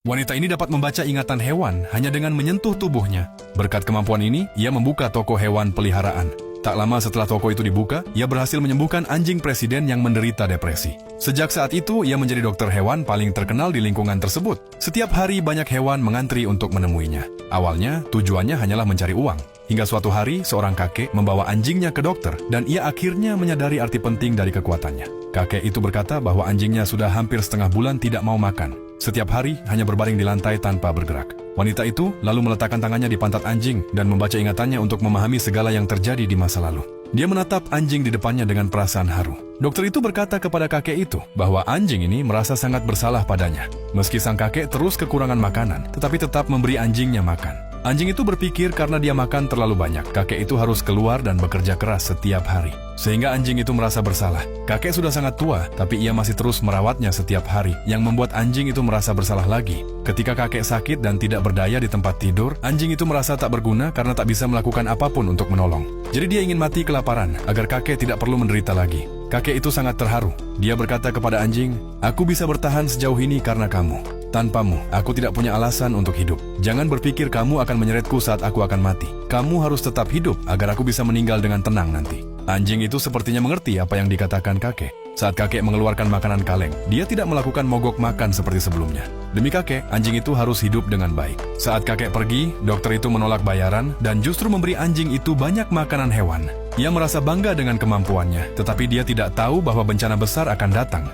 Wanita ini dapat membaca ingatan hewan hanya dengan menyentuh tubuhnya. Berkat kemampuan ini, ia membuka toko hewan peliharaan. Tak lama setelah toko itu dibuka, ia berhasil menyembuhkan anjing presiden yang menderita depresi. Sejak saat itu, ia menjadi dokter hewan paling terkenal di lingkungan tersebut. Setiap hari banyak hewan mengantri untuk menemuinya. Awalnya, tujuannya hanyalah mencari uang. Hingga suatu hari, seorang kakek membawa anjingnya ke dokter, dan ia akhirnya menyadari arti penting dari kekuatannya. Kakek itu berkata bahwa anjingnya sudah hampir setengah bulan tidak mau makan. Setiap hari hanya berbaring di lantai tanpa bergerak. Wanita itu lalu meletakkan tangannya di pantat anjing dan membaca ingatannya untuk memahami segala yang terjadi di masa lalu. Dia menatap anjing di depannya dengan perasaan haru. Dokter itu berkata kepada kakek itu bahwa anjing ini merasa sangat bersalah padanya. Meski sang kakek terus kekurangan makanan, tetapi tetap memberi anjingnya makan. Anjing itu berpikir karena dia makan terlalu banyak, kakek itu harus keluar dan bekerja keras setiap hari. Sehingga anjing itu merasa bersalah. Kakek sudah sangat tua, tapi ia masih terus merawatnya setiap hari, yang membuat anjing itu merasa bersalah lagi. Ketika kakek sakit dan tidak berdaya di tempat tidur, anjing itu merasa tak berguna karena tak bisa melakukan apapun untuk menolong. Jadi dia ingin mati kelaparan, agar kakek tidak perlu menderita lagi. Kakek itu sangat terharu. Dia berkata kepada anjing, "Aku bisa bertahan sejauh ini karena kamu. Tanpamu, aku tidak punya alasan untuk hidup. Jangan berpikir kamu akan menyeretku saat aku akan mati. Kamu harus tetap hidup agar aku bisa meninggal dengan tenang nanti." Anjing itu sepertinya mengerti apa yang dikatakan kakek. Saat kakek mengeluarkan makanan kaleng, dia tidak melakukan mogok makan seperti sebelumnya. Demi kakek, anjing itu harus hidup dengan baik. Saat kakek pergi, dokter itu menolak bayaran dan justru memberi anjing itu banyak makanan hewan. Ia merasa bangga dengan kemampuannya, tetapi dia tidak tahu bahwa bencana besar akan datang.